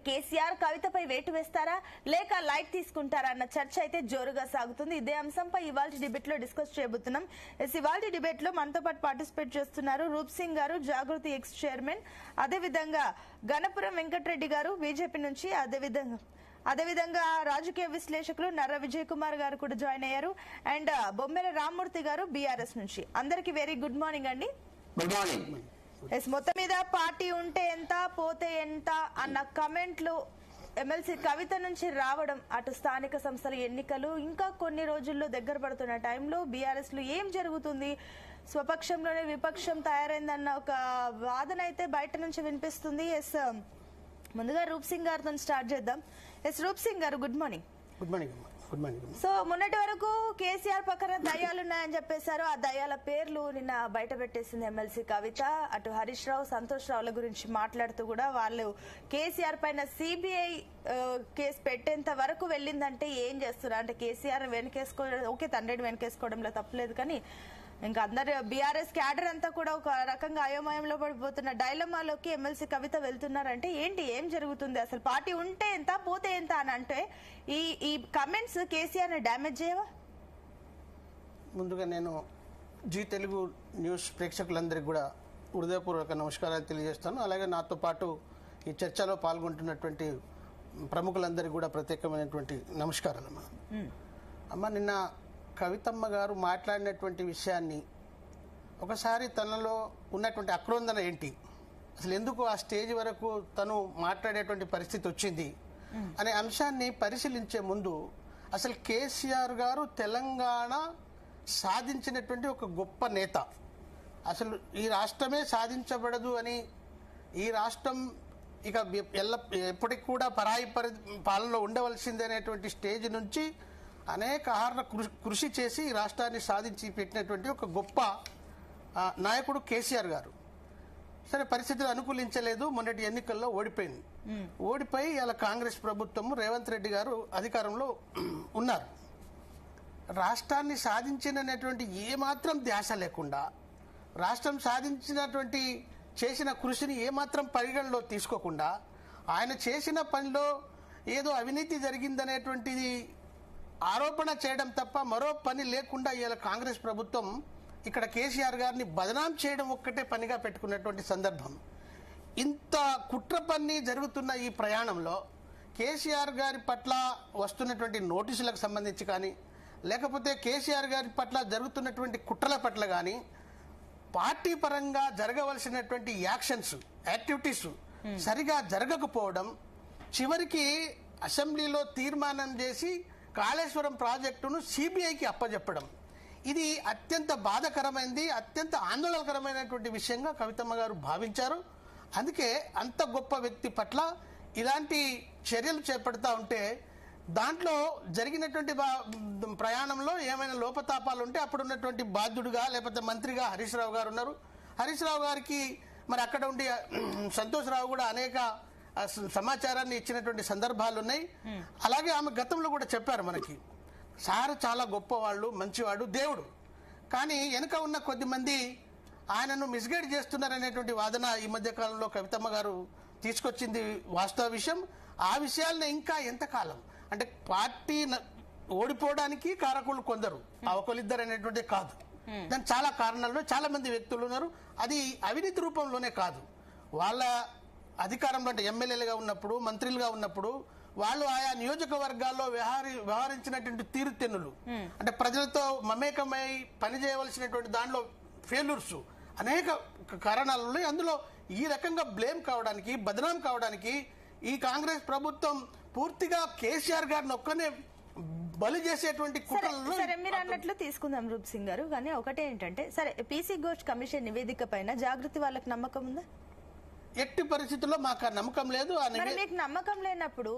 కేసీఆర్ కవితపై వేటు వేస్తారా లేక లైట్ తీసుకుంటారా అన్న చర్చ అయితే జోరుగా సాగుతుంది. ఇదే అంశంపై ఇవాళ డిబేట్ లో డిస్కస్ చేయబోతున్నాం. ఇవాళ డిబేట్ లో మనతో పాటు పార్టిసిపేట్ చేస్తున్నారు రూప్ సింగ్ గారు, జాగృతి ఎక్స్ చైర్మన్, అదేవిధంగా గణపురం వెంకటరెడ్డి గారు బీజేపీ నుంచి, అదేవిధంగా రాజకీయ విశ్లేషకులు నర్ర విజయ్ కుమార్ గారు కూడా జాయిన్ అయ్యారు, అండ్ బొమ్మెల రామ్మూర్తి గారు బీఆర్ఎస్ నుంచి. అందరికి వెరీ గుడ్ మార్నింగ్ అండి. Good morning. మొత్తం మీద పార్టీ ఉంటే ఎంత పోతే ఎంత అన్న కమెంట్లు ఎమ్మెల్సీ కవిత నుంచి రావడం, అటు స్థానిక సంస్థల ఎన్నికలు ఇంకా కొన్ని రోజుల్లో దగ్గర పడుతున్న టైంలో బీఆర్ఎస్ లో ఏం జరుగుతుంది, స్వపక్షంలోనే విపక్షం తయారైందన్న ఒక వాదన అయితే బయట నుంచి వినిపిస్తుంది. ముందుగా రూప్ సింగ్ గారితో స్టార్ట్ చేద్దాం. రూప్ సింగ్ గారు good morning. Good morning. Good morning. So మొన్నటి వరకు కేసీఆర్ పక్కన దయ్యాలున్నాయని చెప్పేశారు. ఆ దయ్యాల పేర్లు నిన్న బయట పెట్టేసింది ఎమ్మెల్సీ కవిత. అటు హరీష్ రావు, సంతోష్ రావుల గురించి మాట్లాడుతూ కూడా వాళ్ళు కేసీఆర్ పైన సిబిఐ కేసు పెట్టేంత వరకు వెళ్ళిందంటే ఏం చేస్తున్నారు అంటే కేసీఆర్ వెనకేసుకోవడం, ఓకే తండ్రిని వెనకేసుకోవడంలో తప్పలేదు, కానీ ఇంకా అందరు బీఆర్ఎస్ క్యాడర్ అంతా కూడా ఒక రకంగా అయోమయంలో పడిపోతున్న డైలమాలోకి ఎమ్మెల్సీ కవిత వెళ్తున్నారంటే ఏంటి, ఏం జరుగుతుంది, అసలు పార్టీ ఉంటే ఎంత పోతే ఎంత అని అంటే ఈ కమెంట్స్ కేసీఆర్ ని డ్యామేజ్ చేయవా? ముందుగా నేను జీ తెలుగు న్యూస్ ప్రేక్షకులందరికీ కూడా హృదయపూర్వక నమస్కారాలు తెలియజేస్తాను. అలాగే నాతో పాటు ఈ చర్చలో పాల్గొంటున్నటువంటి ప్రముఖులందరికీ కూడా ప్రత్యేకమైనటువంటి నమస్కారాలు. అమ్మ, నిన్న కవితమ్మ గారు మాట్లాడినటువంటి విషయాన్ని ఒకసారి తనలో ఉన్నటువంటి ఆక్రోందన ఏంటి, అసలు ఎందుకు ఆ స్టేజ్ వరకు తను మాట్లాడేటువంటి పరిస్థితి వచ్చింది అనే అంశాన్ని పరిశీలించే ముందు అసలు కేసీఆర్ గారు తెలంగాణ సాధించినటువంటి ఒక గొప్ప నేత, అసలు ఈ రాష్ట్రమే సాధించబడదు అని, ఈ రాష్ట్రం ఇక ఎప్పటికి కూడా పరాయి పాలనలో ఉండవలసిందే అనేటువంటి స్టేజ్ నుంచి అనేక ఆహార కృషి చేసి ఈ రాష్ట్రాన్ని సాధించి పెట్టినటువంటి ఒక గొప్ప నాయకుడు కేసీఆర్ గారు. సరే, పరిస్థితులు అనుకూలించలేదు, మొన్నటి ఎన్నికల్లో ఓడిపోయింది. ఓడిపోయి ఇలా కాంగ్రెస్ ప్రభుత్వము రేవంత్ రెడ్డి గారు అధికారంలో ఉన్నారు. రాష్ట్రాన్ని సాధించినటువంటి ఏమాత్రం ధ్యాస లేకుండా, రాష్ట్రం సాధించినటువంటి చేసిన కృషిని ఏమాత్రం పరిగణలో తీసుకోకుండా, ఆయన చేసిన పనిలో ఏదో అవినీతి జరిగిందనేటువంటిది ఆరోపణ చేయడం తప్ప మరో పని లేకుండా ఇవాళ కాంగ్రెస్ ప్రభుత్వం ఇక్కడ కేసీఆర్ గారిని బదనాం చేయడం ఒక్కటే పనిగా పెట్టుకున్నటువంటి సందర్భం. ఇంత కుట్ర పని జరుగుతున్న ఈ ప్రయాణంలో కేసీఆర్ గారి పట్ల వస్తున్నటువంటి నోటీసులకు సంబంధించి కానీ, లేకపోతే కేసీఆర్ గారి పట్ల జరుగుతున్నటువంటి కుట్రల పట్ల కానీ, పార్టీ పరంగా జరగవలసినటువంటి యాక్టివిటీస్ సరిగా జరగకపోవడం, చివరికి అసెంబ్లీలో తీర్మానం చేసి కాళేశ్వరం ప్రాజెక్టును సిబిఐకి అప్పజెప్పడం, ఇది అత్యంత బాధాకరమైనది, అత్యంత ఆందోళనకరమైనటువంటి విషయంగా కవితమ్మ గారు భావించారు. అందుకే అంత గొప్ప వ్యక్తి పట్ల ఇలాంటి చర్యలు చేపడతా ఉంటే దాంట్లో జరిగినటువంటి ప్రయాణంలో ఏమైనా లోపతాపాలు ఉంటే అప్పుడు ఉన్నటువంటి బాధ్యుడిగా లేకపోతే మంత్రిగా హరీష్ రావు గారు ఉన్నారు. హరీష్ రావు గారికి మరి అక్కడ ఉండి సంతోష్ రావు కూడా అనేక సమాచారాన్ని ఇచ్చినటువంటి సందర్భాలు ఉన్నాయి. అలాగే ఆమె గతంలో కూడా చెప్పారు మనకి, సార్ చాలా గొప్పవాళ్ళు, మంచివాడు, దేవుడు, కానీ వెనుక ఉన్న కొద్ది మంది ఆయనను మిస్గైడ్ చేస్తున్నారనేటువంటి వాదన ఈ మధ్య కాలంలో కవితమ్మ గారు తీసుకొచ్చింది వాస్తవ విషయం. ఆ విషయాలను ఇంకా ఎంతకాలం అంటే పార్టీ ఓడిపోవడానికి కారకులు కొందరు, ఒకరిద్దరు అనేటువంటి కాదు, దాని చాలా కారణాల్లో చాలా మంది వ్యక్తులు ఉన్నారు. అది అవినీతి రూపంలోనే కాదు, వాళ్ళ అధికారంలో అంటే ఎమ్మెల్యేలుగా ఉన్నప్పుడు, మంత్రులుగా ఉన్నప్పుడు వాళ్ళు ఆయా నియోజకవర్గాల్లో వ్యవహరించినటువంటి తీరుతెన్నులు, అంటే ప్రజలతో మమేకమై పనిచేయవలసినటువంటి దాంట్లో ఫెయిల్యూర్స్ అనేక కారణాలు ఉన్నాయి. అందులో ఈ రకంగా బ్లేమ్ కావడానికి, బదనాం కావడానికి ఈ కాంగ్రెస్ ప్రభుత్వం పూర్తిగా కేసీఆర్ గారిని ఒక్కనే బలి చేసేటువంటి కుట్రలు. సరే, మీరు అన్నట్లు తీసుకుందాం రూప్ సింగ్ గారు, కానీ ఒకటే ఏంటంటే, సరే పీసీ ఘోష్ కమిషన్ నివేదిక పైన జాగృతి వాళ్ళకి నమ్మకం ఉందా? ఎట్టి పరిస్థితుల్లో మాకు ఆ నమ్మకం లేదు. మీకు నమ్మకం లేనప్పుడు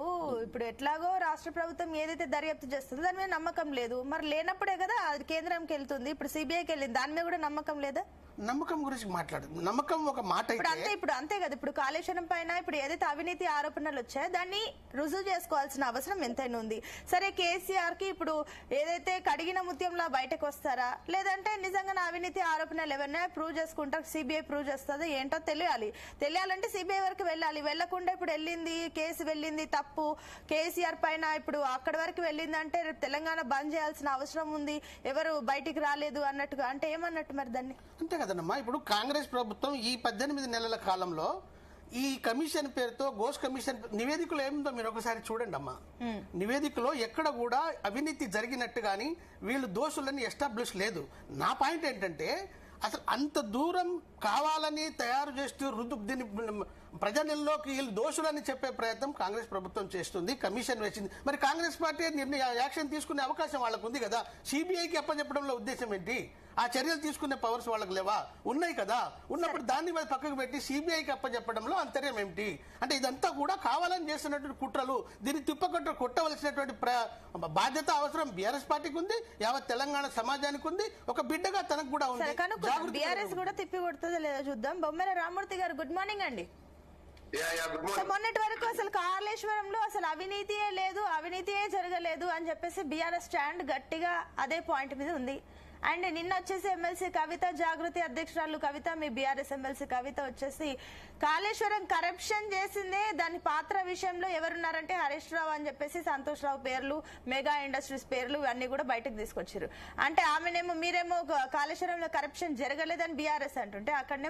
ఇప్పుడు ఎట్లాగో రాష్ట్ర ప్రభుత్వం ఏదైతే దర్యాప్తు చేస్తుందో దాని మీద నమ్మకం లేదు, మరి లేనప్పుడే కదా అది కేంద్రంకి వెళ్తుంది. ఇప్పుడు సిబిఐకి వెళ్ళింది, దాని మీద కూడా నమ్మకం లేదా? నమ్మకం గురించి మాట్లాడు. నమ్మకం ఒక మాట ఇప్పుడు అంతే కదా. ఇప్పుడు కాళేశ్వరం పైన ఇప్పుడు ఏదైతే అవినీతి ఆరోపణలు వచ్చాయో దాన్ని రుజువు చేసుకోవాల్సిన అవసరం ఎంతైనా ఉంది. సరే, కేసీఆర్ కి ఇప్పుడు ఏదైతే కడిగిన ముత్యంలా బయటకు వస్తారా, లేదంటే నిజంగా అవినీతి ఆరోపణలు ఎవరైనా ప్రూవ్ చేసుకుంటారు, సిబిఐ ప్రూవ్ చేస్తుందో ఏంటో తెలియాలంటే సిబిఐ వరకు వెళ్ళాలి. వెళ్లకుండా ఇప్పుడు కేసు వెళ్ళింది తప్పు, కేసీఆర్ పైన ఇప్పుడు అక్కడి వరకు వెళ్ళిందంటే తెలంగాణ బంద్ చేయాల్సిన అవసరం ఉంది, ఎవరు బయటికి రాలేదు అన్నట్టుగా అంటే ఏమన్నట్టు మరి దాన్ని? అంతే కదమ్మా. ఇప్పుడు కాంగ్రెస్ ప్రభుత్వం ఈ 18 నెలల కాలంలో ఈ కమిషన్ పేరుతో ఘోష్ కమిషన్ నివేదికలో ఏముందో మీరు ఒకసారి చూడండి అమ్మా. నివేదికలో ఎక్కడ కూడా అవినీతి జరిగినట్టు గాని వీళ్ళు దోషులని ఎస్టాబ్లిష్ లేదు. నా పాయింట్ ఏంటంటే అసలు అంత దూరం కావాలని తయారు చేస్తూ దీన్ని ప్రజలలోకి వీళ్ళు దోషులని చెప్పే ప్రయత్నం కాంగ్రెస్ ప్రభుత్వం చేస్తుంది. కమిషన్ వేసింది, మరి కాంగ్రెస్ పార్టీ యాక్షన్ తీసుకునే అవకాశం వాళ్ళకు ఉంది కదా. సిబిఐకి అప్పచెప్పడంలో ఉద్దేశం ఏంటి? ఆ చర్యలు తీసుకునే పవర్స్ వాళ్ళకి లేవా? ఉన్నాయి కదా. ఉన్నప్పుడు దాన్ని పక్కకు పెట్టి సిబిఐకి అప్పచెప్పడంలో అంతర్యం ఏమిటి? అంటే ఇదంతా కూడా కావాలని చేస్తున్నటువంటి కుట్రలు. దీన్ని కొట్టవలసినటువంటి బాధ్యత అవసరం బీఆర్ఎస్ పార్టీకి ఉంది, యావత్ తెలంగాణ సమాజానికి ఉంది, ఒక బిడ్డగా తనకు కూడా ఉంది. బీఆర్ఎస్ కూడా తిప్పి కొడుతుందో లేదో చూద్దాం. బొమ్మల రామూర్తి గారు, గుడ్ మార్నింగ్ అండి. మొన్నటి వరకు అసలు కాళేశ్వరంలో అసలు అవినీతియే లేదు, అవినీతియే జరగలేదు అని చెప్పేసి బీఆర్ఎస్ స్టాండ్ గట్టిగా అదే పాయింట్ మీద ఉంది. అండ్ నిన్న వచ్చేసి ఎమ్మెల్సీ కవిత, జాగృతి అధ్యక్షురాలు కవిత, మీ బీఆర్ఎస్ ఎమ్మెల్సీ కవిత వచ్చేసి కాళేశ్వరం కరప్షన్ చేసిందే, దాని పాత్ర విషయంలో ఎవరున్నారంటే హరీష్ రావు అని చెప్పేసి సంతోష్ రావు పేర్లు, మెగా ఇండస్ట్రీస్ పేర్లు ఇవన్నీ కూడా బయటకు తీసుకొచ్చారు. అంటే మీరేమో కాళేశ్వరంలో కరప్షన్ జరగలేదని బీఆర్ఎస్ అంటుంటే అక్కడనే